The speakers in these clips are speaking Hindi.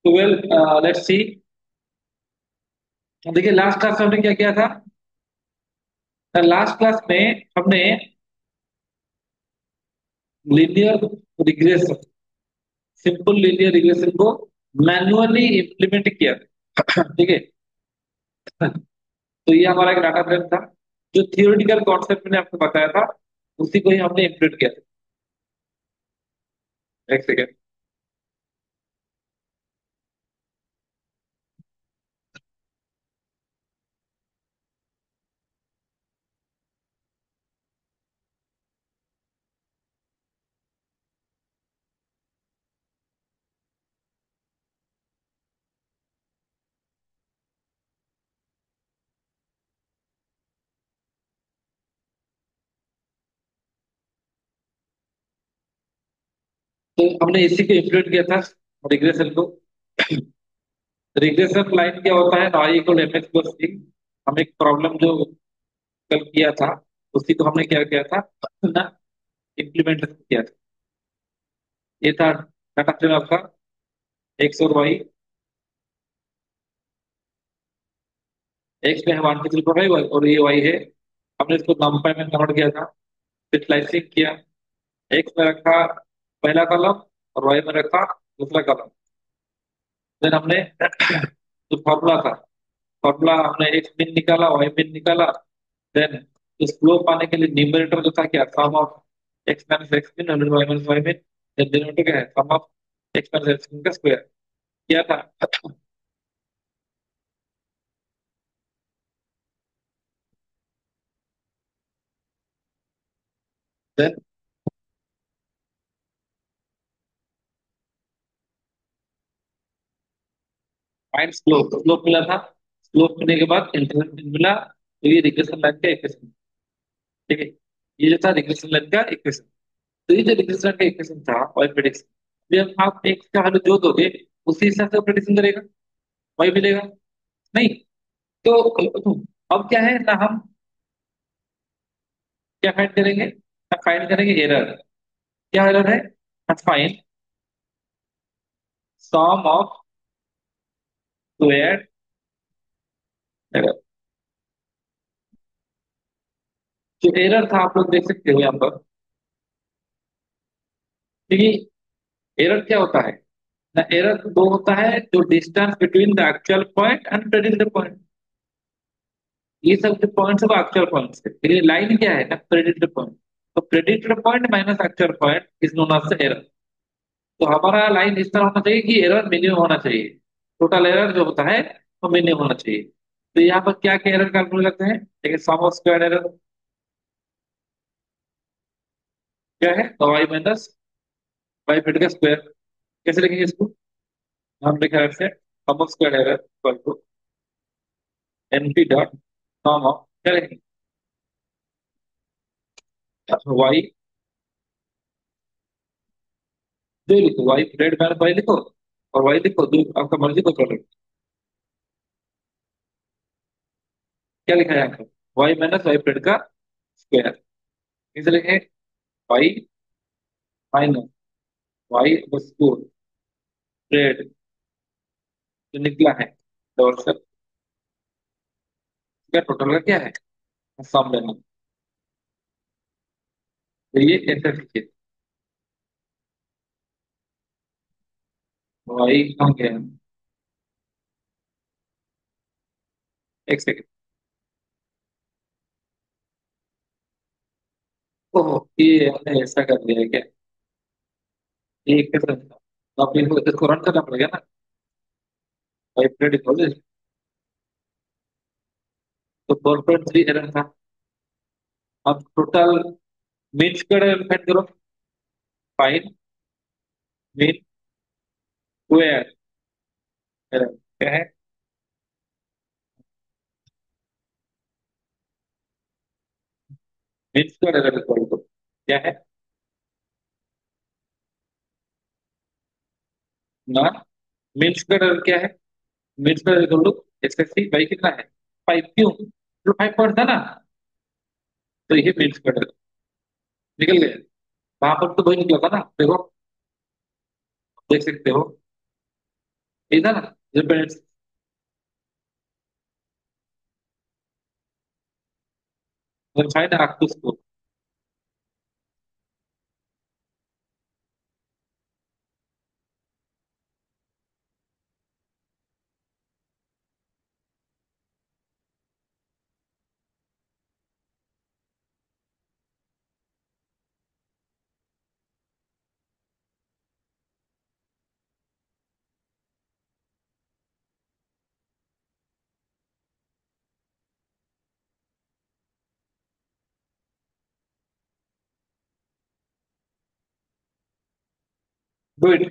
तो वेल, लेट्स सी। देखिए लास्ट क्लास में हमने क्या किया था। लास्ट क्लास में हमने linear regression, simple linear regression को मैन्युअली इंप्लीमेंट किया था। ठीक है। तो ये हमारा एक डाटा फ्रेम था। जो थियोरेटिकल कॉन्सेप्ट मैंने आपको बताया था उसी को ही हमने इंप्लीमेंट किया था। एक सेकेंड। तो हमने इसी को इंप्लीमेंट किया था, रिग्रेशन को। रिग्रेशन लाइन क्या होता है, y equal M X plus C. हम एक प्रॉब्लम जो कल किया था उसी को हमने क्या किया था ना, इम्प्लीमेंट किया था। ये था डाटा फ्रेम आपका, एक्स और वाई। एक्स में है one two three four five और ये वाई है। हमने इसको नंपाई में कन्वर्ट किया था, फिर स्लाइसिंग किया। एक्स में रखा पहला कॉलम और वाई में रखा दूसरा कॉलम। देन हमने जो फॉर्मूला था, फॉर्मूला हमने एक्स मिन निकाला, वाई मिन निकाला। देन इस स्लोप पाने के लिए न्यूमरेटर जो था क्या, सम ऑफ एक्स माइनस एक्स मिन और वाई माइनस वाई मिन। देन डिनोमिनेटर क्या है, sum of x minus x मिन का स्क्वायर किया था। देन फाइंड स्लोप, स्लोप मिला था। स्लोप मिलने के बाद इंटरसेप्ट मिला, तो ये रिग्रेशन लाइन का इक्वेशन। ठीक है। ये जो था रिग्रेशन लाइन का इक्वेशन। तो ये जो रिग्रेशन लाइन का इक्वेशन था वाई प्रेडिक्शन, जब आप एक्स का वैल्यू जो दोगे उसी हिसाब से प्रेडिक्शन करेगा, वाई मिलेगा। नहीं तो अब क्या है ना, हम क्या फाइंड करेंगे ना, फाइंड करेंगे एरर। क्या एरर है, find sum of square error. जो एरर था आप लोग देख सकते हो यहाँ पर। देखिए एरर क्या होता है ना, एरर वो होता है जो distance between the actual point and predicted point. ये सब जो पॉइंट्स है वो एक्चुअल पॉइंट्स है, फिर ये लाइन क्या है ना, प्रेडिक्टेड पॉइंट। तो predicted point minus actual point is known as error. तो हमारा लाइन इस तरह होना चाहिए कि एरर मिनिमम होना चाहिए, टोटल एरर जो होता है वो मिनिमम होना चाहिए। तो यहाँ पर क्या क्या एरर कैलकुलेट करते हैं, देखिए सम ऑफ स्क्वायर एरर क्या है, तो वाई माइनस वाई फिट का स्क्वायर। कैसे लिखेंगे इसको, हम लिखा है sum of square error equal to NP dot sum of, क्या लिखेंगे, वाई, जो लिखो वाई रेड माइनस वाई लिखो और वाई लिखो जो आपका मर्जी को कर। क्या लिखा है यहाँ पर, वाई माइनस वाई प्रेड का स्क्वायर। इसे लिखे Y minus Y square pred जो निकला है, और सब का टोटल का क्या है, सम लेना। तो ये ऐसे लिखिए, वाई कहाँ गया, एक सेकेंड। ओह ये हमने ऐसा कर दिया है क्या, ये एक कैसे था? तो आप इसको रन करना पड़ेगा ना, वाई प्रेड इक्वल तो 4.3 एरर था। अब टोटल मीन स्क्वायर फाइंड करो, फाइंड मीन स्क्वायर एरर क्या है, mean square error equal to क्या है ना, मीन स्क्वायर एरर क्या है, mean square equal to X by कितना है, 5। क्यों, तो 5 पॉइंट था ना, तो ये मीन स्क्वायर एरर निकल गया। वहां पर तो वही निकला था ना, देखो देख सकते हो। इधर 0.6। Find R two score. Good.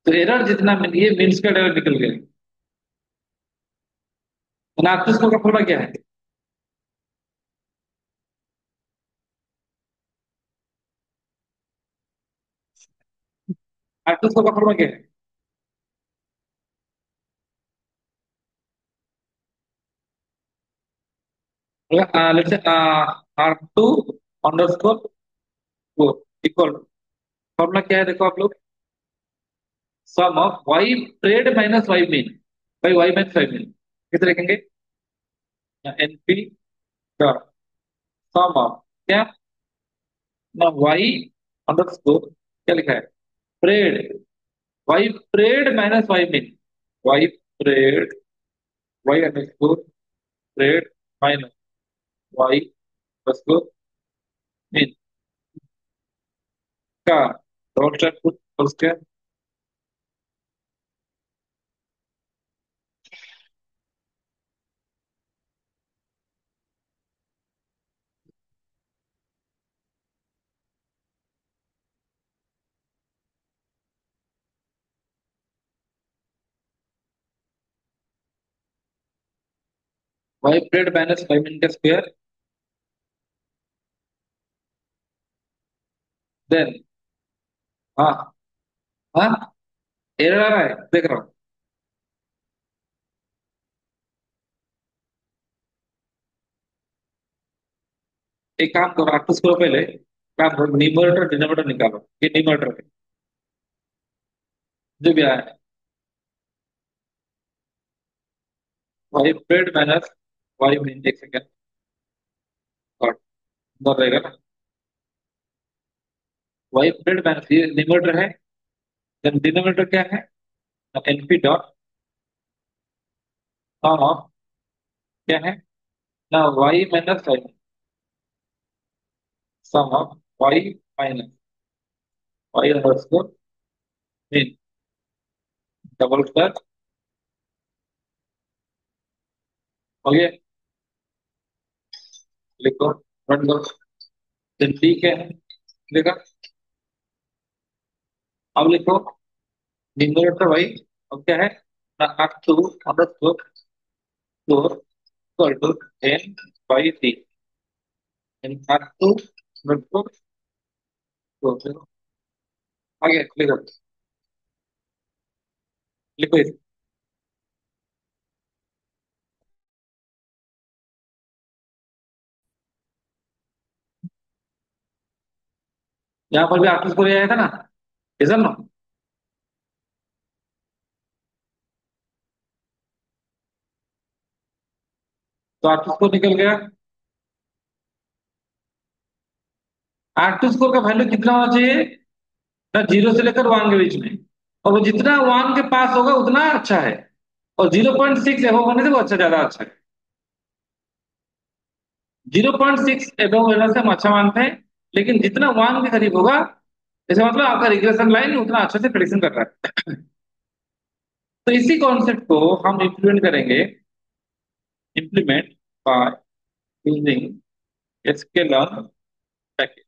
तो एरर जितना ये मीन स्क्वायर एरर निकल गया। आर टू स्कोर का फॉर्मूला क्या है? आर टू स्कोर का फॉर्मूला क्या है? Let's say R two underscore equal. Formula क्या है देखो आप लोग। Sum of Y trade minus Y mean by Y minus Y mean कितने लिखेंगे? एनपी डॉट सम ऑफ क्या ना वाई अंडर स्कोर क्या लिखा है? Pred Y trade minus Y mean Y pred Y underscore pred minus Y underscore mean का डॉट स्लैश पुट उसके Y trade minus Y mean का स्क्वायर देन हाँ हाँ एरर आ रहा है देख रहा हूँ। एक काम करो आठ स्कोर पहले काम करो न्यूमरेटर डिनोमिनेटर निकालो ये न्यूमरेटर है जो भी आया है Y trade minus Y mean एक सेकेंड और उधर रहेगा ना वाई ट्रेड माइनस ये न्यूमरेटर है देन डिनोमिनेटर क्या है? एनपी डॉट सम ऑफ क्या है ना Y minus Y sum of Y minus Y underscore mean double slash हो गया लिखो रन करो देन ठीक है लिखा अब लिखो न्यूमरेटर भाई अब क्या है ना R two underscore four equal to N by T N R two underscore four आगे लिखो लिखो इसे। यहाँ पर भी आर टू स्कोर आया था ना इधर ना तो आर टू स्कोर निकल गया। आर टू स्कोर का वैल्यू कितना होना चाहिए ना जीरो से लेकर वन के बीच में और वो जितना वन के पास होगा उतना अच्छा है और 0.6 एबव होने से वो अच्छा ज्यादा अच्छा है। 0.6 एबव होने से हम अच्छा मानते हैं लेकिन जितना वन के करीब होगा जैसे मतलब आपका रिग्रेशन लाइन उतना अच्छे से प्रेडिक्शन कर रहा है। तो इसी कॉन्सेप्ट को हम इम्प्लीमेंट करेंगे implement by using scalar package.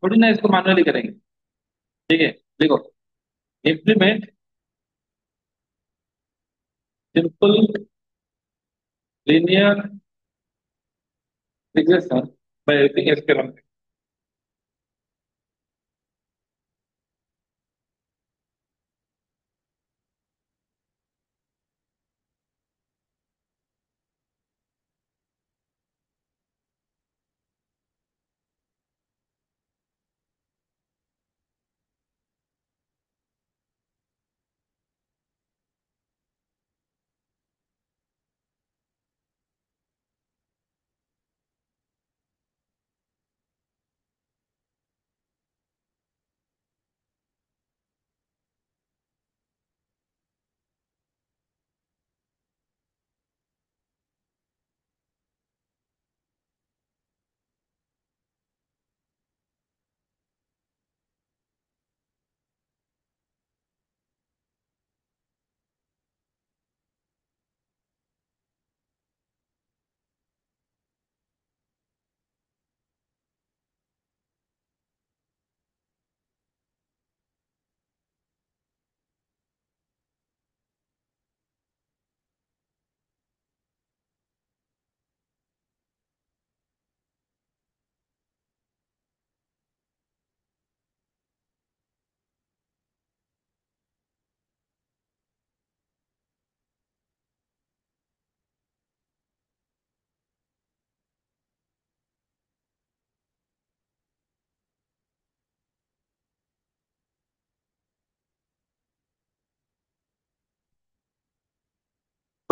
थोड़ी ना इसको मैन्युअली करेंगे। ठीक है देखो implement simple linear regression by using scalar.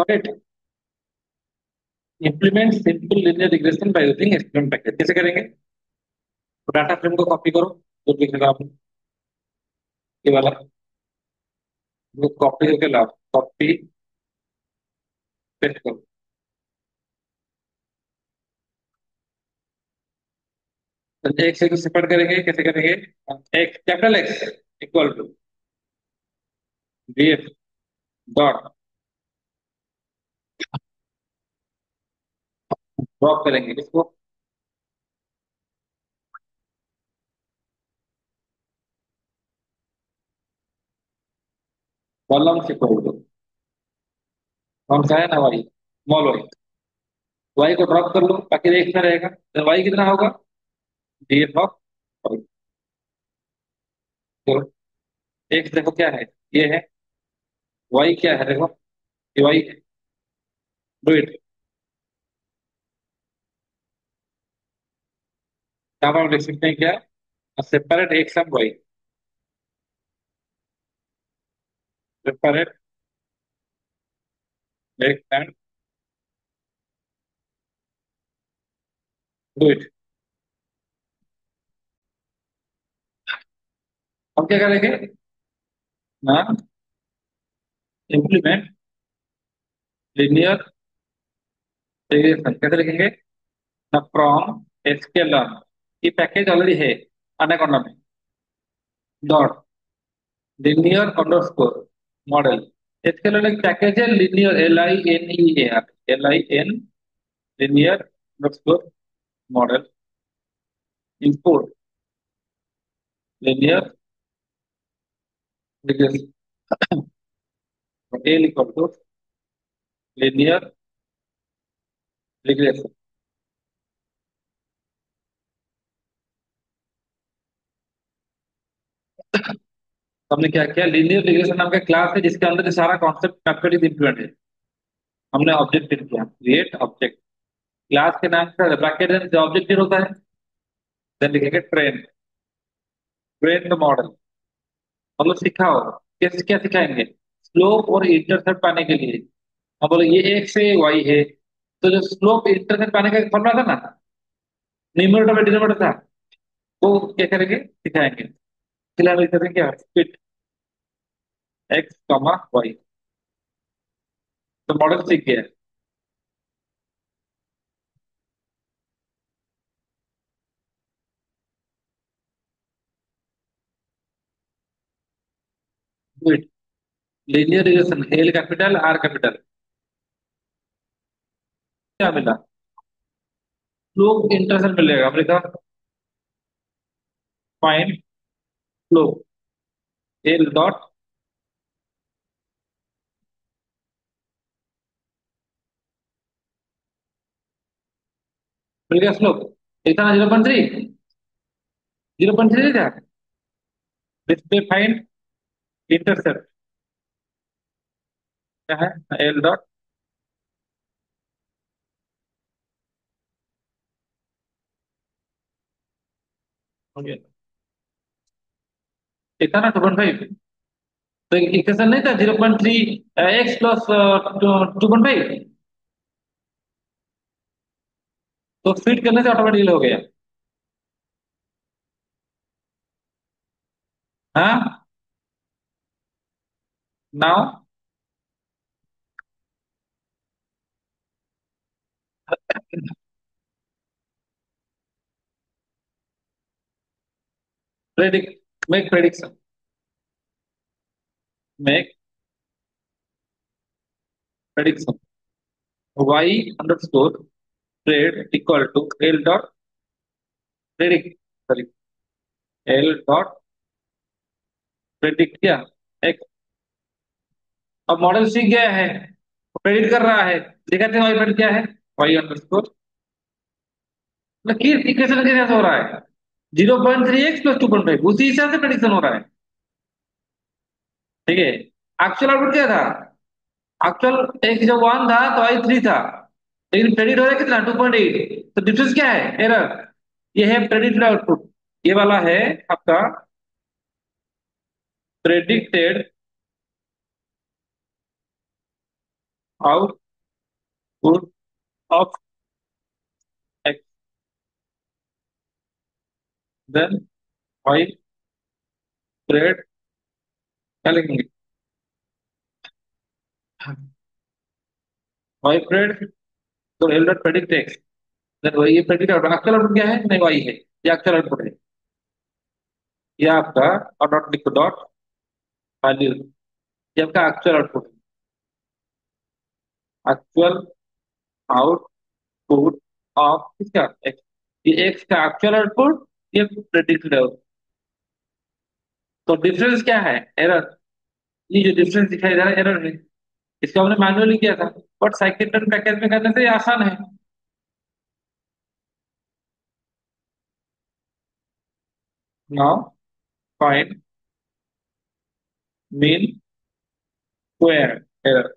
Correct. Implement simple linear regression by using experiment package, कैसे करेंगे? तो डाटा फ्रेम को कॉपी करो, जो लिखेगा आपने ये वाला, वो कॉपी करके लाओ, कॉपी पेस्ट करो। तो एक से सेपरेट करेंगे, कैसे करेंगे? X, capital X equal to df dot drop करेंगे इसको, कॉलम से खोल दो। कौन सा है ना? Y, small Y. वाई को ड्रॉप कर लो ताकि एक में रहेगा, तो वाई कितना होगा? df of Y. तो एक्स देखो क्या है, ये है। वाई क्या है देखो, ये वाई है। Do it. यहाँ पर हम लिख सकते हैं क्या? Separate X and Y, separate X and, do it. हम क्या करेंगे ना? इम्प्लीमेंट लिनियर रिग्रेशन कैसे लिखेंगे ना? फ्रॉम एसक्यूएल ये पैकेज ऑलरेडी है अनाकोंडा में, dot linear underscore model. SQL एक पैकेज है, linear LINEAR linear underscore model, import linear regression, L equal to linear regression. हमने क्या किया? लीनियर रिग्रेशन नाम का क्लास है जिसके अंदर ये सारा कॉन्सेप्ट मैथमेटिक्स इंप्लीमेंट है। हमने ऑब्जेक्ट किया, क्रिएट ऑब्जेक्ट, क्लास के नाम का ब्रैकेट जो ऑब्जेक्ट होता है, देन लिखेंगे ट्रेन, ट्रेन द मॉडल। मतलब सिखाओ, कैसे क्या सिखाएंगे? स्लोप और इंटरसेप्ट पाने के लिए। अब बोलो ये एक्स है, वाई है, तो जो स्लोप इंटरसेप्ट पाने का फॉर्मूला था ना, न्यूमरेटर में डिनोमिनेटर था, वो क्या करेंगे? सिखाएंगे। फिलहाल हम करेंगे क्या? फिट एक्स कॉमा वाई, तो मॉडल सीख गया। Fit linear regression, L capital R capital, क्या मिला? स्लोप इंटरसेप्ट मिलेगा, हमने कहा फाइंड स्लोप एल डॉट, मिल गया स्लोप, इतना 0.3, 0.3 था। डिस्प्ले फाइंड इंटरसेप्ट क्या है? एल डॉट, इतना ना 2.5, तो इक्वेशन नहीं था 0.3 एक्स प्लस 2.5, तो फिट करने से ऑटोमेटिकली हो गया। हाँ, now predict, make prediction, make prediction, Y underscore pred equal to L dot predict, sorry L dot predict क्या? एक्स। अब मॉडल सीख गया है, प्रेडिक्ट कर रहा है, दिखाते हैं वाई प्रेडिक्ट क्या है? वाई अंडरस्कोर, मतलब इक्वेशन के जैसे हो रहा है, 0.3 एक्स प्लस 2.5, उसी हिसाब से प्रेडिक्शन हो रहा है। ठीक है। एक्चुअल आउटपुट क्या था? एक्चुअल एक जब 1 था तो आई 3 था, लेकिन प्रेडिक्ट हो रहा है कितना? 2.8, तो डिफरेंस क्या है? एरर। ये है प्रेडिक्टेड आउटपुट, ये वाला है आपका predicted output of X, then Y pred, क्या लिखेंगे? वाई प्रेड, तो L dot predict X, then वही ये प्रेडिक्ट आउटपुट, एक्चुअल आउटपुट क्या है? नहीं, वाई है, ये एक्चुअल आउटपुट है। ये आपका, और डॉट लिखो, डॉट वैल्यू, ये आपका एक्चुअल आउटपुट है, एक्चुअल आउटपुट ऑफ किसका? एक्स। ये एक्स का एक्चुअल आउटपुट, ये प्रेडिक्टेड आउटपुट। तो डिफरेंस क्या है? एरर। ये जो डिफरेंस दिखाई दे रहा है, एरर है। इसको हमने मैनुअली किया था, बट साइकिल पैकेज में करने से ये आसान है। Now find mean square error.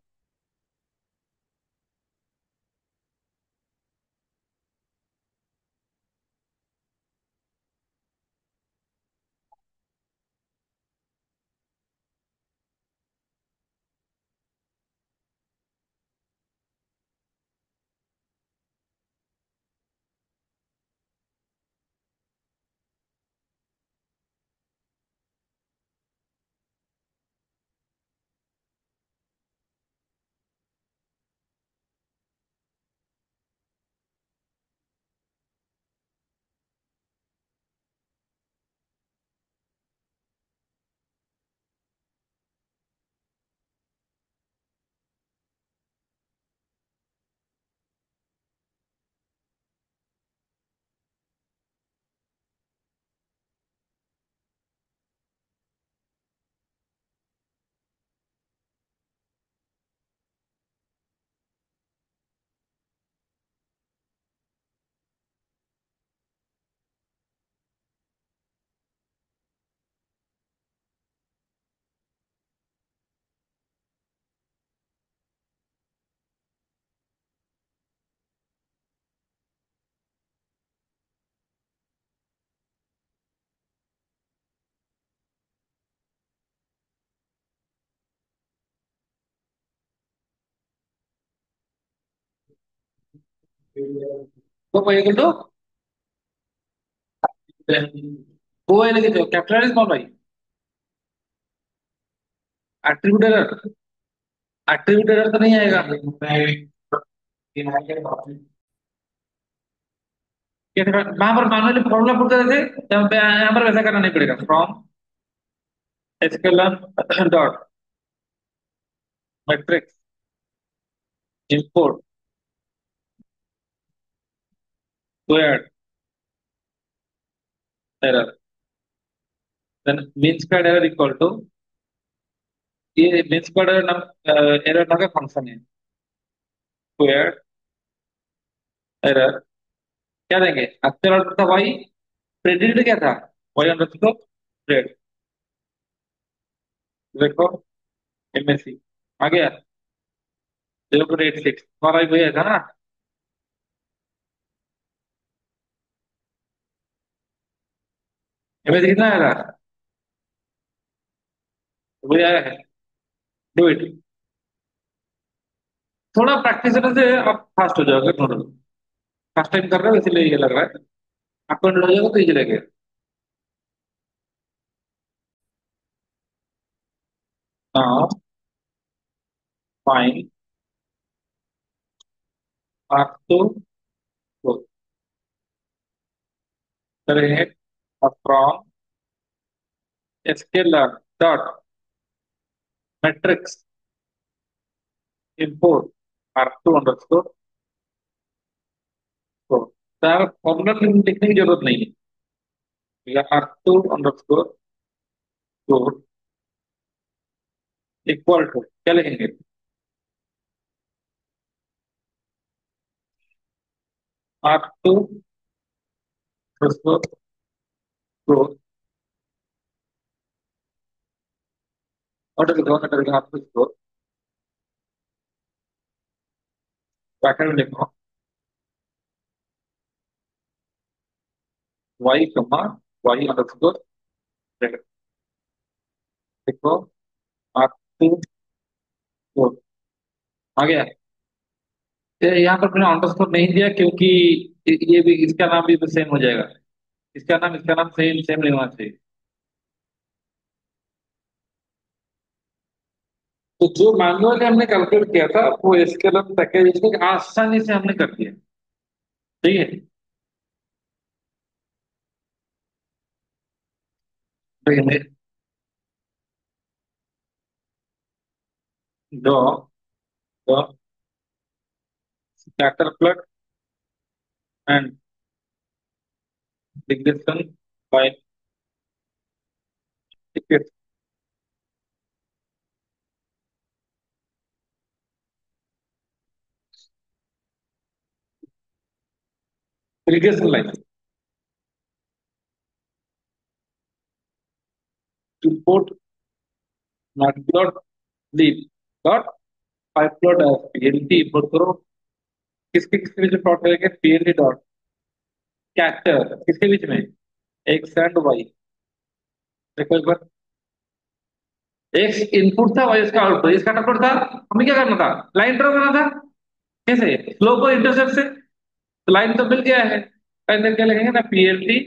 तो ये तो वो है, लेकिन कैपिटल स्मॉल भाई, एट्रीब्यूट एरर, एट्रीब्यूट एरर तो नहीं आएगा। वहां पर मैनुअली फॉर्मूला पुट कर देते, यहाँ पर वैसा करना नहीं पड़ेगा। From SQL dot metrics import square error, then mean square error equal to, ये मीन स्क्वायर एरर नाम का फंक्शन है, स्क्वायर एरर। क्या देंगे? एक्चुअल आउटपुट था वाई, प्रेडिक्ट क्या था? Y underscore pred. देखो, एमएससी आ गया, 0.86, हमारा भी वही था ना? एमएससी कितना आया था? वही आया है। डू इट, थोड़ा प्रैक्टिस करने से आप फास्ट हो जाओगे। थोड़ा फर्स्ट टाइम कर रहे हो इसलिए ये लग रहा है, आपको हो जाएगा तो इजी लगेगा। नाउ फाइंड आपको करेंगे from scalar dot metrics import R two underscore score. Sir formula लिखने की जरूरत नहीं है, R two underscore score equal to क्या लिखेंगे? आर टू अंडरस्कोर स्कोर, और लिखो under R two score, bracket में लिखो वाई कमा वाई अंडरस्कोर, लिखो आर टू स्कोर, आ गया। तो यहाँ पर मैंने अंडरस्कोर नहीं दिया क्योंकि ये भी इसका नाम भी सेम हो जाएगा। इसका नाम सेम सेम नहीं होना चाहिए। तो जो मैनुअली हमने कैलकुलेट किया था वो स्केलर पैकेज इसको आसानी से हमने कर दिया। ठीक है। तो draw the scatter plot and regression by ticket. Regression line to put matplotlib dot pyplot PLT import करो। किसके किसके बीच में प्लॉट करेंगे? पीएलटी डॉट कैरेक्टर किसके बीच में? X and Y. देखो एक बार, एक्स इनपुट था, वाई इसका आउटपुट, इसका आउटपुट था। हमें क्या करना था? लाइन ड्रॉ करना था। कैसे? स्लोप और इंटरसेप्ट से। तो लाइन तो मिल गया है, पहले क्या लिखेंगे ना? पीएलटी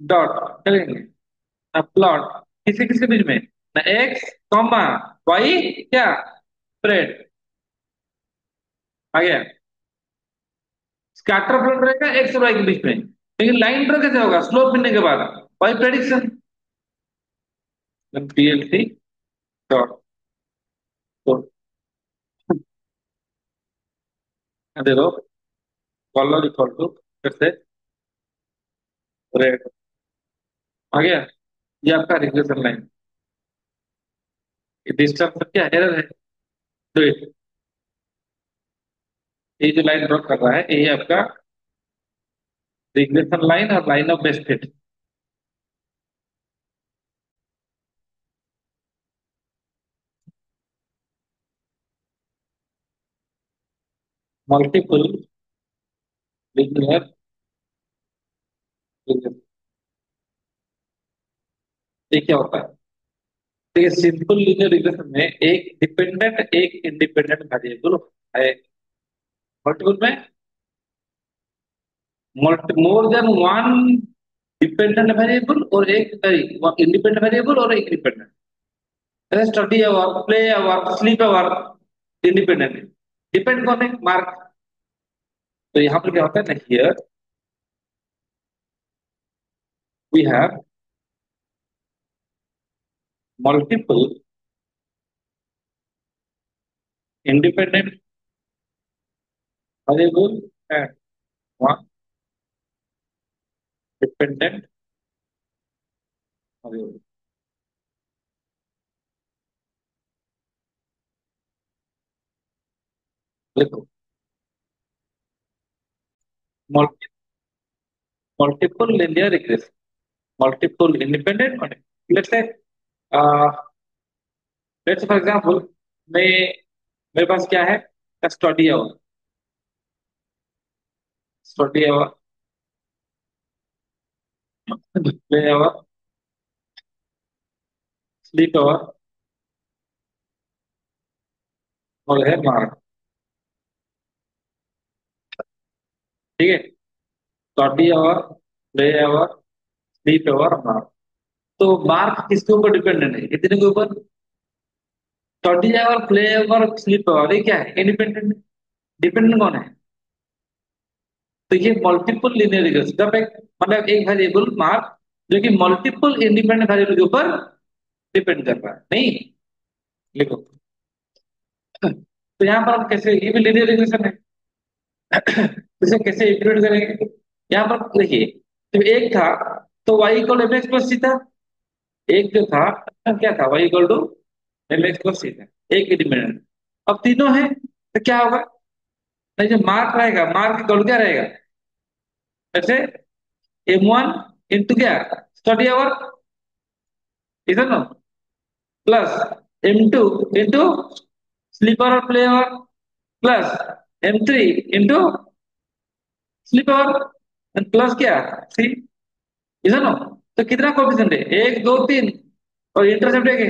डॉट क्या लिखेंगे ना? प्लॉट किसके किसके बीच में ना? एक्स कॉमा वाई क्या? स्प्रेड। आ गया। स्कैटर प्लॉट रहेगा एक्स और वाई के बीच में, लेकिन लाइन ड्रॉ कैसे होगा? स्लोप मिलने के बाद वाई प्रेडिक्शन। पीएलटी डॉट तो दे दो कॉलर इक्वल टू फिर से रेड। आ गया। ये आपका रिग्रेशन लाइन। डिस्टेंस क्या एरर है? तो ये जो लाइन ड्रॉ कर रहा है ये आपका रिग्रेशन लाइन और line of best fit. Multiple linear regression. ये क्या होता है? देखिए सिंपल लीनियर रिग्रेशन में एक डिपेंडेंट एक इंडिपेंडेंट वेरिएबल है। मल्टीपल में more than one dependent variable और एक इंडिपेंडेंट वेरिएबल और एक dependent. Study hour, play hour, sleep hour, independent. Depend कौन है? मार्क। तो यहाँ पर क्या होता है ना? Here we have multiple independent variable and one dependent variable. देखो multiple linear regression, multiple independent. Let's say let's for example मैं मेरे पास क्या है? Study hour, study hour, play hour, sleep hour और है मार्क। ठीक है। Study hour, play hour, sleep hour, mark. तो मार्क किसके ऊपर डिपेंडेंट है? कितने के ऊपर? Study hour, play hour, sleep hour, ये क्या है? इंडिपेंडेंट। डिपेंडेंट कौन है? तो ये मल्टीपल लीनियर रिग्रेशन जब एक मतलब एक वेरिएबल मार्क जो कि मल्टीपल इंडिपेंडेंट वेरिएबल के ऊपर डिपेंड कर रहा है। नहीं लिखो। तो यहाँ पर हम कैसे, ये भी लीनियर रिग्रेशन है। इसे कैसे इंप्लीमेंट करेंगे? यहाँ पर देखिए, तो एक था तो y equal M X plus C था। एक जो था क्या था? y equal to M X plus C था। एक इंडिपेंडेंट। अब तीनों है तो क्या होगा? नहीं, जो मार्क रहेगा, मार्क इक्वल क्या रहेगा? जैसे M1 इंटू क्या? स्टडी आवर, इधर ना, प्लस M2 इंटू स्लीपर और play hour, plus M3 into sleep hour, plus क्या? सी, इधर ना। तो कितना कोफिशिएंट है? एक दो तीन, और इंटरसेप्ट है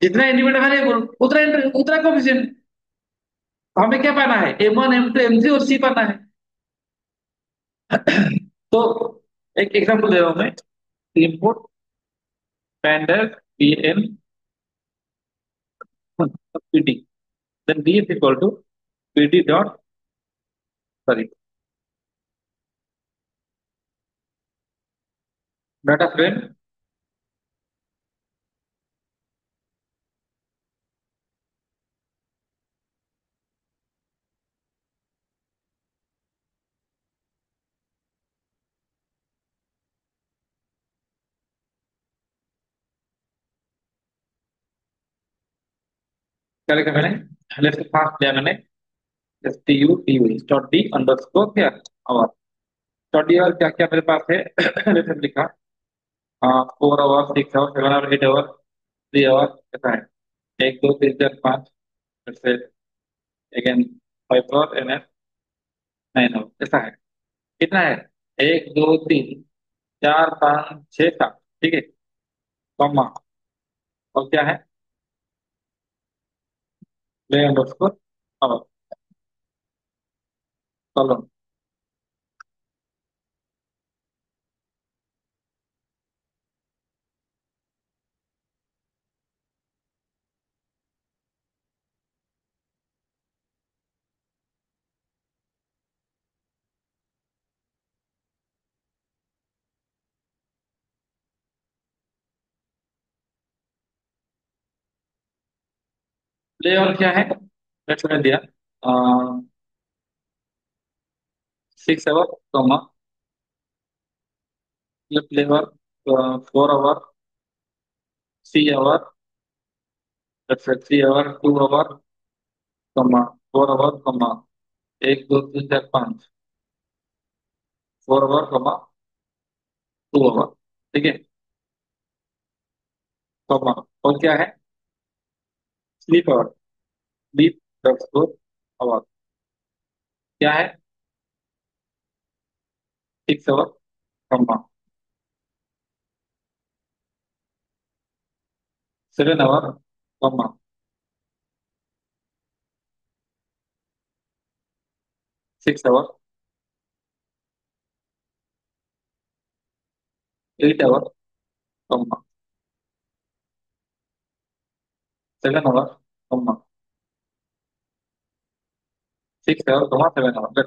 जितना इंडिपेंडेंट वेरिएबल उतना उतना कोफिशिएंट। तो हमें क्या पाना है, M1 M2 M3 और C पाना है। तो एक एग्जांपल दे रहा हूं मैं। इनपुट पैंडल PN PD, then D is equal to PD dot, sorry, data frame. क्या लिखा मैंने, लेफ्ट फास्ट दिया मैंने, STUTV डॉट डी अंडरस्कोर क्या आवर। डॉट डी और क्या क्या मेरे पास है। जैसे लिखा 4 hour 6 hour 7 hour 8 hour 3 hour, ऐसा है। 1 2 3 4 5, फिर अगेन 5 आवर एंड 9 आवर, ऐसा है। कितना है, 1 2 3 4 5 6 7, ठीक है, कॉमा, और क्या है, ले अंडरस्कोर आवर, कॉलम। प्ले और क्या है, लेट्स मैंने दिया 6 आवर, कॉमा, प्ले और 4 our, C our, let's say 3 hour 2 hour, comma, 4 hour, comma, 1 2 3 4 5, 4 hour, comma, 2 hour, ठीक है, कॉमा, और क्या है, sleep hour, sleep underscore hour, क्या है, 6 hour, comma, 7 hour, comma, 6 hour, 8 hour, comma, 7 hour, comma, 6 hour, comma, 7 hour,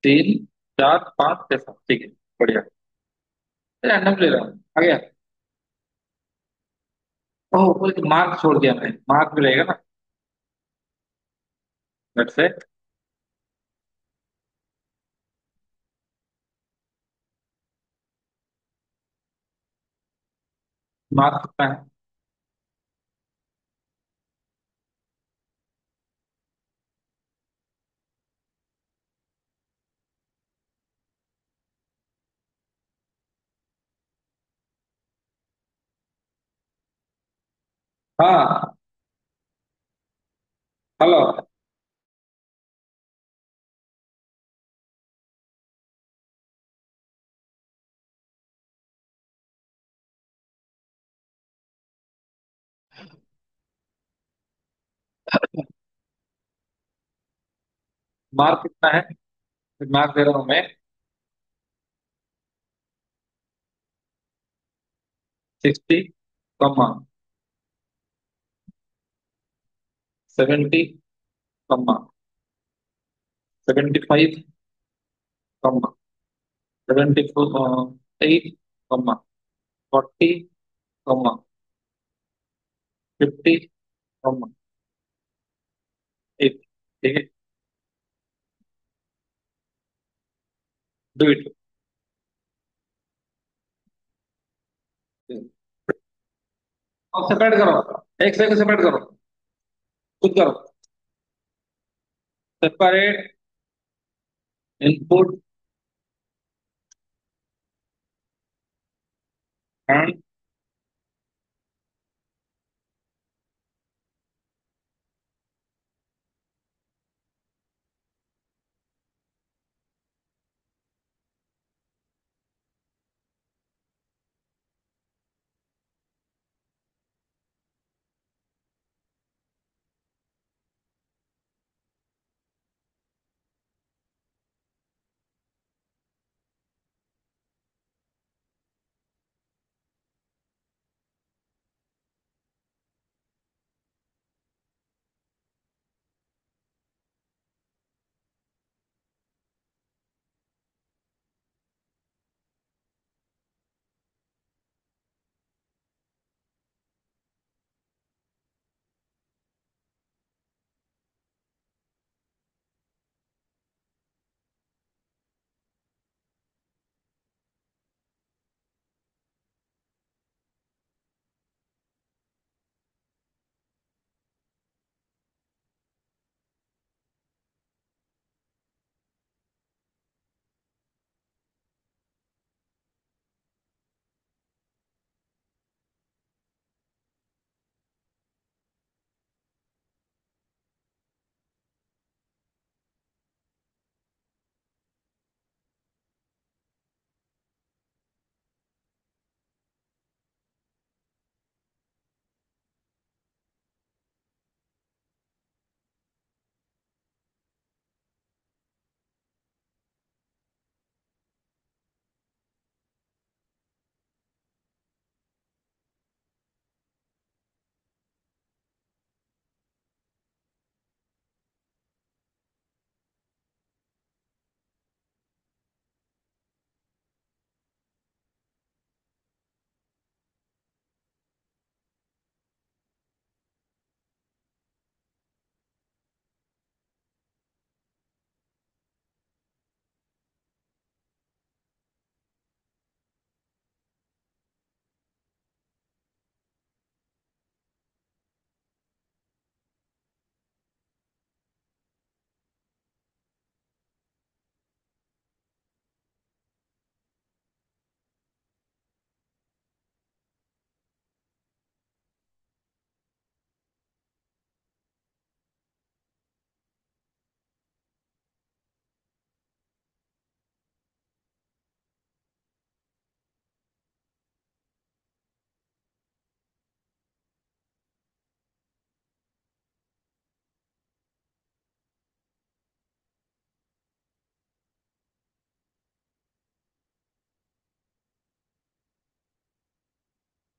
3 4 5 6 7, ठीक है, बढ़िया। रैंडम ले रहा हूँ, आ गया। ओह, कोई मार्क छोड़ दिया मैंने, मार्क भी रहेगा ना, लेट्स से मार्क कितना है। हाँ, हेलो। मार्क कितना है, मार्क दे रहा हूँ मैं, 60, comma, 70, comma, 75, comma, 78, comma, 40, comma, 50, comma, 8, ठीक है, डू इट। और सेपरेट करो, एक से सेपरेट करो, खुद करो। सेपरेट इनपुट एंड,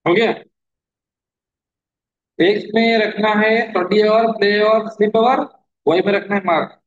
हो गया। एक्स में रखना है 20 आवर, प्ले और स्लीप आवर। वाई में रखना है मार्क।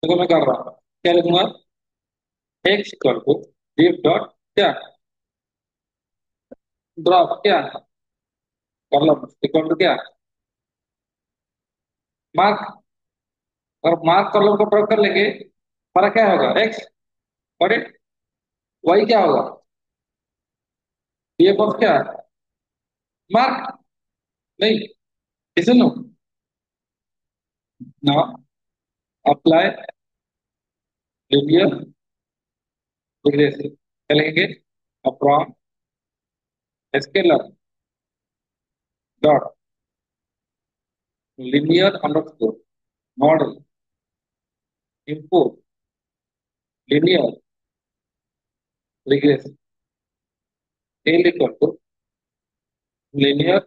देखो मैं कर रहा हूँ, क्या लिखूंगा? X equal to diff dot क्या, ड्रॉप क्या, कॉलम इक्वल टू क्या, मार्क। और मार्क कॉलम को ड्रॉप कर लेंगे, हमारा क्या होगा? एक्स। और वाई क्या होगा? डीएफ ऑफ क्या, मार्क। नहीं, इसे नो। ना, अप्लाई लिनियर रिग्रेशन, क्या लिखेंगे? Upon scaler dot linear underscore model import linear regression L equal to linear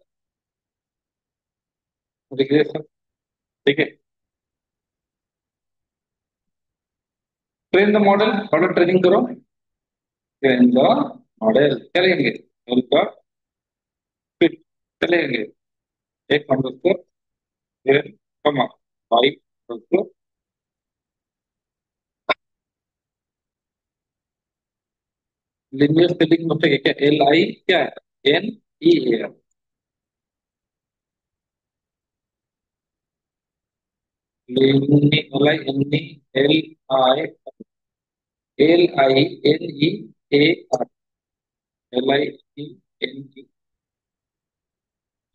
regression। ठीक है। Train the model, model training करो। ट्रेन द मॉडल क्या लेंगे? L का फिट क्या लेंगे? एक underscore train comma Y underscore linear spelling mistake है क्या? एल आई क्या है? N E A. L I N E L I L I N E A R L I N E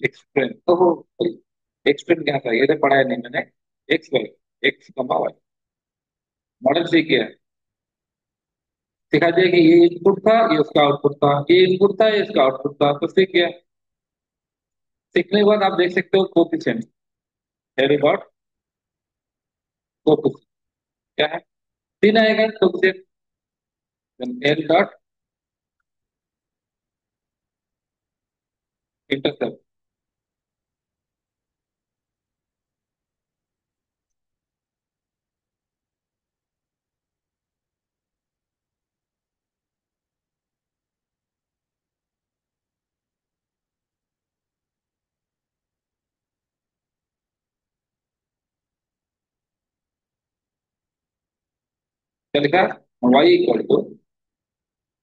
express. ओहो, एक्सप्रेस क्या था? ये तो पढ़ा है नहीं मैंने। X Y, X comma Y, model सीख गया। सिखा दिया कि ये इनपुट था, ये उसका आउटपुट था, ये इनपुट था, ये इसका आउटपुट था, तो सीख गया। सीखने के बाद आप देख सकते हो कोफिशिएंट, एल डॉट कोफिशिएंट क्या है? तीन आएगा कोफिशिएंट, एल डॉट इंटरसेप्ट। क्या लिखा? वाई इक्वल टू,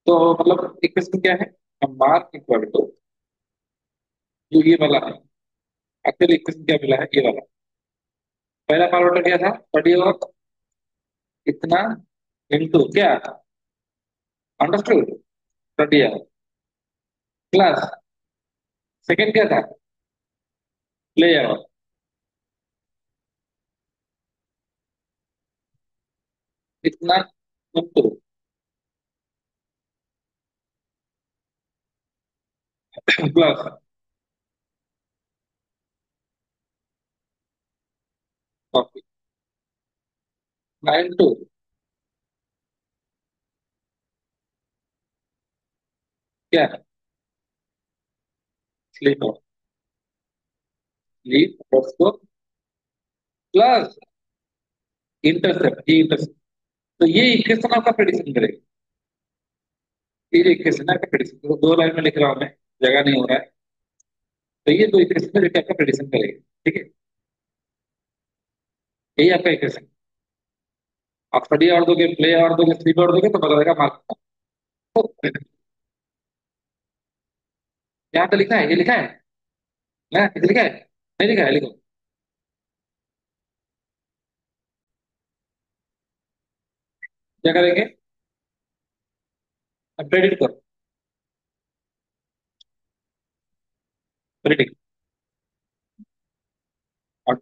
तो मतलब इक्वेशन क्या है? मार्क इक्वल टू जो ये वाला है, एक्चुअली इक्वेशन क्या मिला है? ये वाला पहला पार्ट क्या था? स्टडी और इतना इंटू क्या? अंडरस्टूड। स्टडी और क्लास। सेकंड क्या था? प्ले और इतना इंटू प्लस कॉपी। 9 टू क्या? स्लीप और स्लीप और प्लस इंटरसेप्ट। ये इंटरसेप्ट, तो ये इक्वेशन आपका प्रेडिक्शन करेगा। ये जो इक्वेशन है आपका प्रेडिक्शन, तो दो लाइन में लिख रहा हूं मैं, जगह नहीं हो रहा है। तो ये दो इक्वेशन है जो कि आपका प्रेडिक्शन करेगा। ठीक है, यही आपका इक्वेशन। आप स्टडी और दोगे, प्ले और दोगे, स्लीप और दोगे, तो बता देगा मार्क। तो यहाँ तो लिखा है, ये लिखा है ना, इसे लिखा है? नहीं लिखा है, लिखो। क्या करेंगे? अब प्रेडिक्ट करो। प्रेडिक्ट और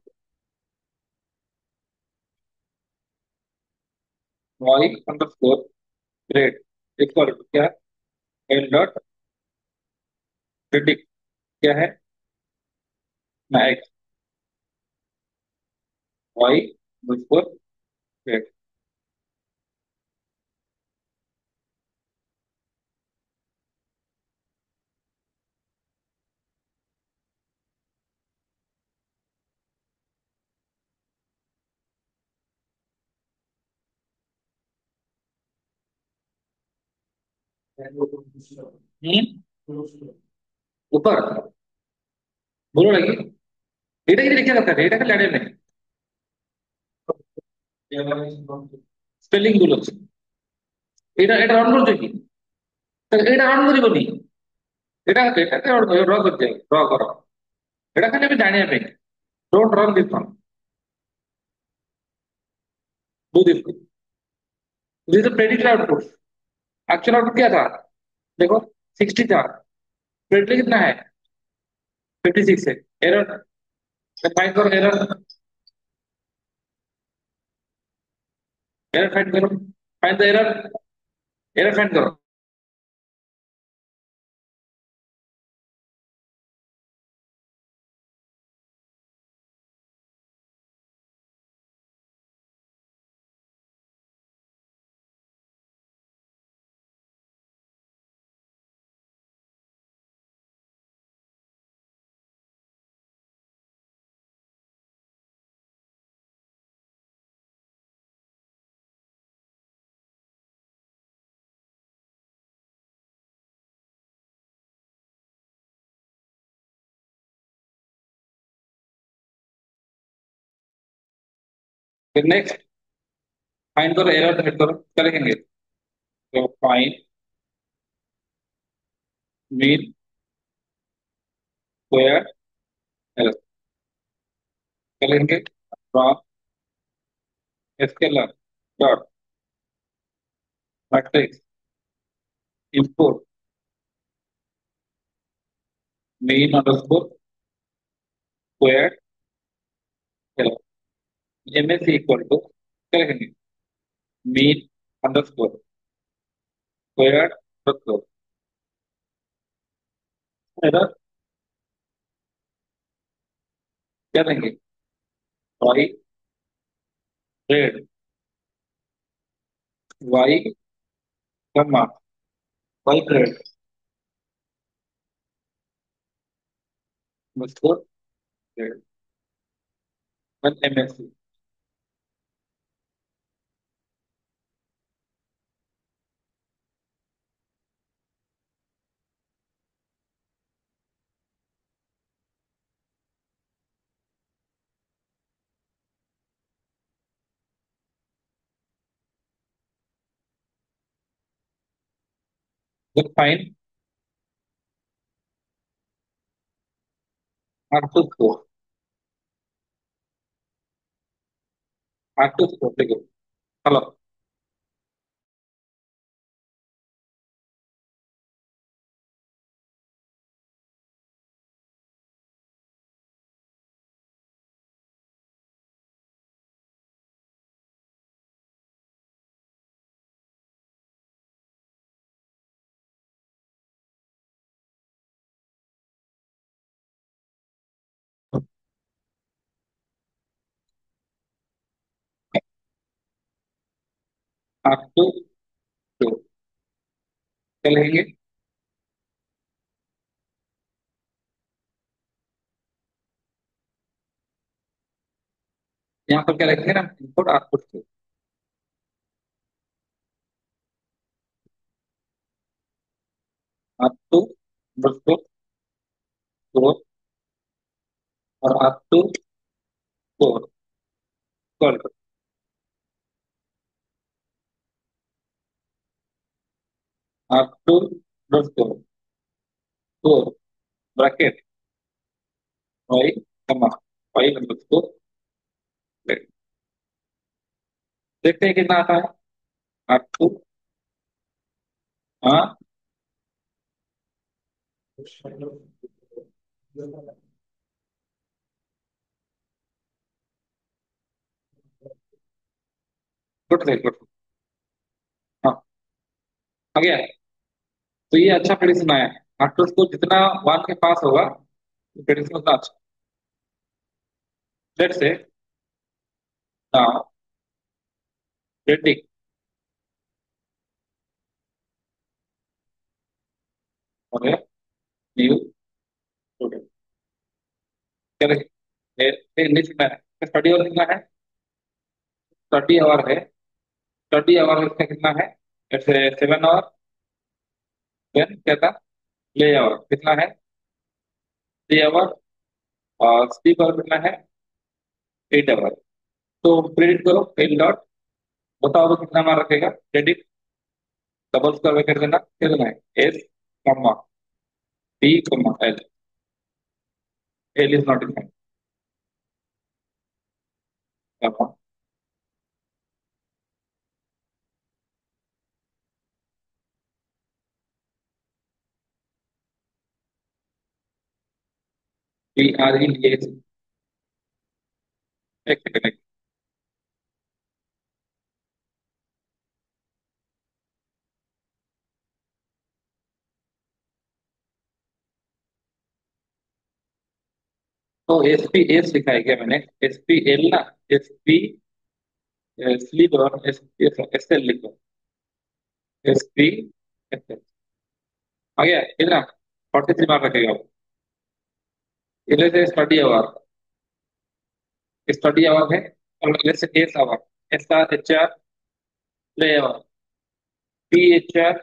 Y underscore grade equal to क्या? एल डॉट प्रेडिक्ट क्या है? Max Y underscore grade. ऊपर बोलो लगी। डेटा की लिखा रहता है, डेटा का लड़े में স্পেলিং গুলো আছে। এটা রাউন্ড করে দেখি, এটা রাউন্ড କରିବନି। এটাকে ড্র করতে হবে, ড্র করো। এটা খালি আমি জানিବା ପାଇଁ। Don't run this one, do this. This is predicted output. Actual output क्या था? देखो 60 था, प्रेडिक्ट कितना है? 56 है। एरर फाइंड करो, एरर। एरर फाइंड करो, find the error. Error find करो। फिर नेक्स्ट फाइंड करो, एरर फाइंड करो, क्या लिखेंगे? तो फाइंड मीन स्क्वायर एरर, क्या लिखेंगे? From scalar dot matrix input mean underscore square error. MS equal to क्या लिखेंगे? Mean underscore square underscore error, क्या देंगे? Y red Y comma Y red underscore red one MSC. then find underscore आठ टू स्कोर, ठीक है। चलो। आठ टू टू, क्या लिखेंगे? यहाँ पर क्या लिखेंगे ना, इनपुट आउटपुट टू। आठ टू स्कोर, स्कोर, और आठ टू स्कोर, स्कोर, आठ two score, score, bracket, Y, comma, Y मतलब स्कोर। देखते हैं कितना आता है। आठ टू, हाँ, गुड से गुड। हाँ, आ गया। तो ये अच्छा प्रेडिक्शन आया है। आठ टू स्कोर जितना वन के पास होगा, प्रेडिक्शन उतना अच्छा। Let's say now predict, okay, new student, क्या इंग्लिश में है, स्टडी और कितना है? स्टडी आवर है। स्टडी आवर इसका कितना है? जैसे 7 आवर। देन क्या था? प्ले आवर कितना है? 3 आवर। और स्लीप आवर कितना है? 8 आवर। तो प्रेडिक्ट करो एल डॉट, बताओ तो कितना मार रखेगा प्रेडिक्ट। डबल स्क्वायर कर देना, क्या देना है? S comma B comma L. L is not defined, comma B R E D S. एक सेकंड। तो एस पी एस लिखा है क्या मैंने? एस पी एल ना, एस पी स्लीप और एस एस एल लिखो। एस पी एस एल आ गया कितना? 43 मार्क रखेगा वो। इधर से स्टडी आवर है। और इधर से S hour, S R H R play hour, P H R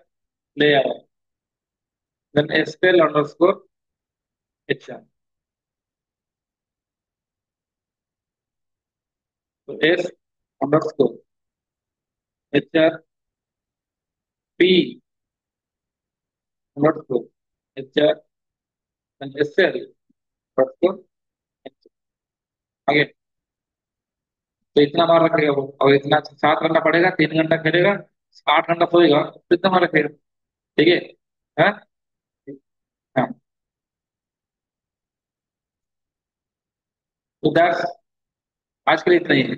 play hour, then S L underscore H R. तो S underscore H R, P underscore H R, then S L underscore H R. आगे। तो इतना मार रखेगा वो, और इतना 7 घंटा पढ़ेगा, 3 घंटा खेलेगा, 8 घंटा सोएगा, तो इतना मार रखेगा। ठीक है। हाँ। हाँ। तो दैट्स, आज के लिए इतना ही है।